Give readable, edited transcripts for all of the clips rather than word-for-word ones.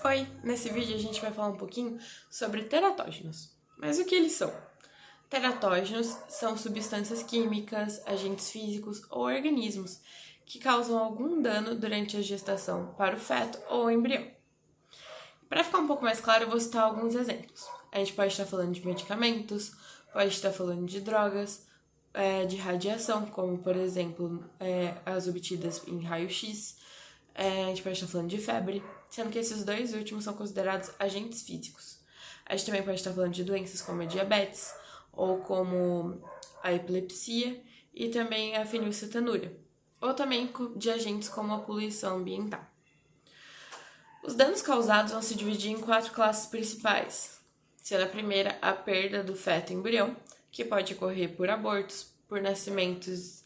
Oi! Nesse vídeo a gente vai falar um pouquinho sobre teratógenos. Mas o que eles são? Teratógenos são substâncias químicas, agentes físicos ou organismos que causam algum dano durante a gestação para o feto ou o embrião. Para ficar um pouco mais claro, eu vou citar alguns exemplos. A gente pode estar falando de medicamentos, pode estar falando de drogas, de radiação, como por exemplo as obtidas em raio-x. A gente pode estar falando de febre, sendo que esses dois últimos são considerados agentes físicos. A gente também pode estar falando de doenças como a diabetes, ou como a epilepsia, e também a fenilcetonúria, ou também de agentes como a poluição ambiental. Os danos causados vão se dividir em 4 classes principais, sendo a primeira a perda do feto e embrião, que pode ocorrer por abortos, por nascimentos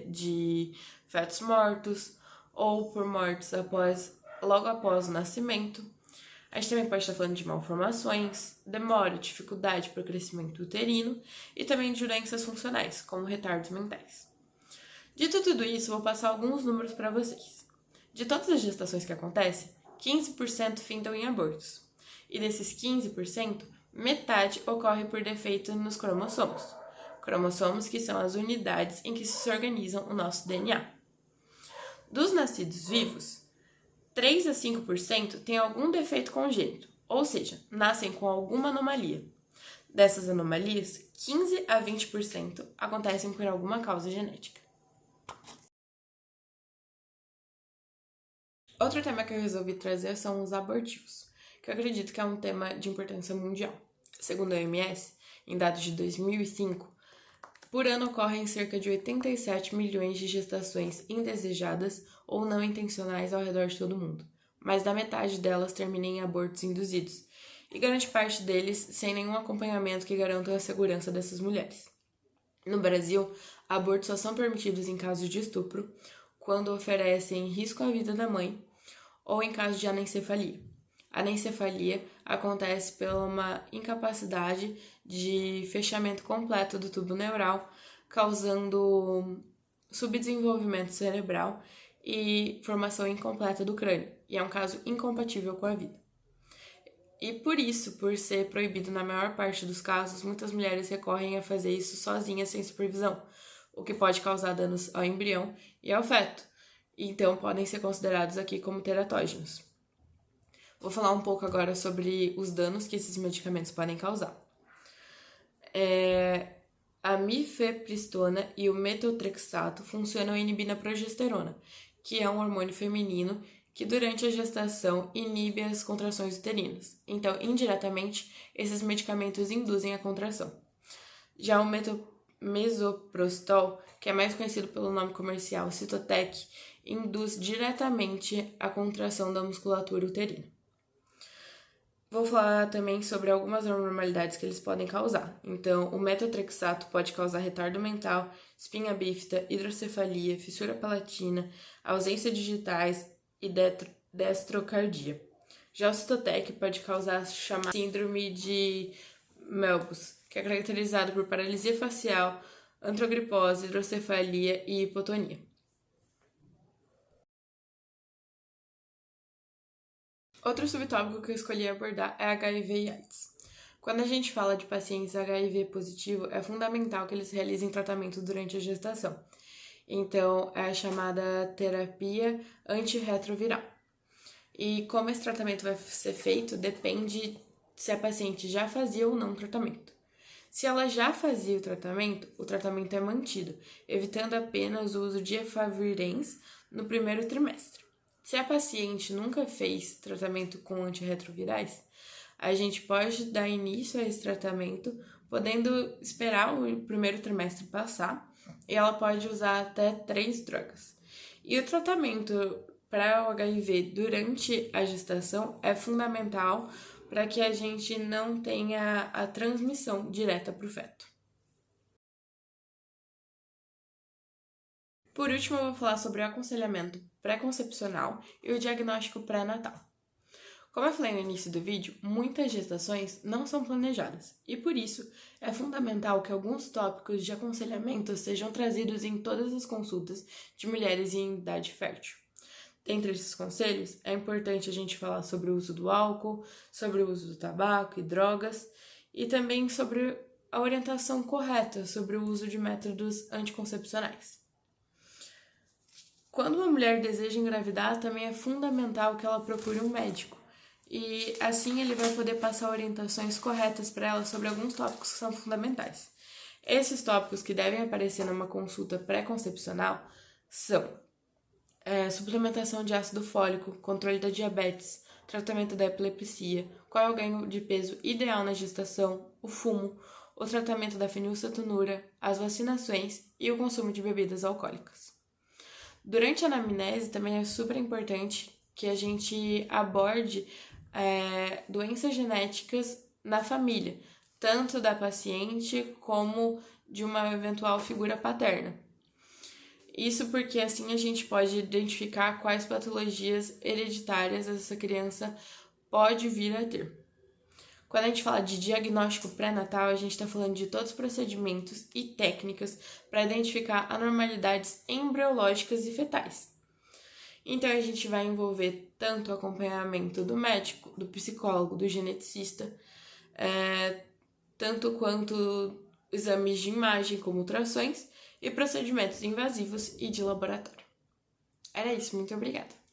de fetos mortos, ou por mortes logo após o nascimento. A gente também pode estar falando de malformações, demora, dificuldade para o crescimento uterino e também de doenças funcionais, como retardos mentais. Dito tudo isso, vou passar alguns números para vocês. De todas as gestações que acontecem, 15% findam em abortos. E desses 15%, metade ocorre por defeito nos cromossomos. Cromossomos que são as unidades em que se organizam o nosso DNA. Dos nascidos vivos, 3 a 5% têm algum defeito congênito, ou seja, nascem com alguma anomalia. Dessas anomalias, 15 a 20% acontecem por alguma causa genética. Outro tema que eu resolvi trazer são os abortivos, que eu acredito que é um tema de importância mundial. Segundo a OMS, em dados de 2005, por ano ocorrem cerca de 87 milhões de gestações indesejadas ou não intencionais ao redor de todo o mundo. Mais da metade delas termina em abortos induzidos, e grande parte deles sem nenhum acompanhamento que garanta a segurança dessas mulheres. No Brasil, abortos só são permitidos em casos de estupro, quando oferecem risco à vida da mãe, ou em caso de anencefalia. A anencefalia acontece pela uma incapacidade de fechamento completo do tubo neural, causando subdesenvolvimento cerebral e formação incompleta do crânio, e é um caso incompatível com a vida. E por isso, por ser proibido na maior parte dos casos, muitas mulheres recorrem a fazer isso sozinhas sem supervisão, o que pode causar danos ao embrião e ao feto, então podem ser considerados aqui como teratógenos. Vou falar um pouco agora sobre os danos que esses medicamentos podem causar. A mifepristona e o metotrexato funcionam inibindo a progesterona, que é um hormônio feminino que durante a gestação inibe as contrações uterinas. Então, indiretamente, esses medicamentos induzem a contração. Já o mesoprostol, que é mais conhecido pelo nome comercial Cytotec, induz diretamente a contração da musculatura uterina. Vou falar também sobre algumas anormalidades que eles podem causar. Então, o metotrexato pode causar retardo mental, espinha bífida, hidrocefalia, fissura palatina, ausência de digitais e destrocardia. Já o Cytotec pode causar a chamada síndrome de Melbus, que é caracterizado por paralisia facial, antrogripose, hidrocefalia e hipotonia. Outro subtópico que eu escolhi abordar é HIV e AIDS. Quando a gente fala de pacientes HIV positivo, é fundamental que eles realizem tratamento durante a gestação. Então, é a chamada terapia antirretroviral. E como esse tratamento vai ser feito, depende se a paciente já fazia ou não tratamento. Se ela já fazia o tratamento é mantido, evitando apenas o uso de efavirenz no primeiro trimestre. Se a paciente nunca fez tratamento com antirretrovirais, a gente pode dar início a esse tratamento, podendo esperar o primeiro trimestre passar, e ela pode usar até 3 drogas. E o tratamento para o HIV durante a gestação é fundamental para que a gente não tenha a transmissão direta para o feto. Por último, eu vou falar sobre o aconselhamento pré-concepcional e o diagnóstico pré-natal. Como eu falei no início do vídeo, muitas gestações não são planejadas, e por isso é fundamental que alguns tópicos de aconselhamento sejam trazidos em todas as consultas de mulheres em idade fértil. Dentre esses conselhos, é importante a gente falar sobre o uso do álcool, sobre o uso do tabaco e drogas, e também sobre a orientação correta sobre o uso de métodos anticoncepcionais. Quando uma mulher deseja engravidar, também é fundamental que ela procure um médico, e assim ele vai poder passar orientações corretas para ela sobre alguns tópicos que são fundamentais. Esses tópicos que devem aparecer numa consulta pré-concepcional são suplementação de ácido fólico, controle da diabetes, tratamento da epilepsia, qual é o ganho de peso ideal na gestação, o fumo, o tratamento da fenilcetonúria, as vacinações e o consumo de bebidas alcoólicas. Durante a anamnese também é super importante que a gente aborde doenças genéticas na família, tanto da paciente como de uma eventual figura paterna. Isso porque assim a gente pode identificar quais patologias hereditárias essa criança pode vir a ter. Quando a gente fala de diagnóstico pré-natal, a gente está falando de todos os procedimentos e técnicas para identificar anormalidades embriológicas e fetais. Então a gente vai envolver tanto o acompanhamento do médico, do psicólogo, do geneticista, tanto quanto exames de imagem como ultrassons e procedimentos invasivos e de laboratório. Era isso, muito obrigada.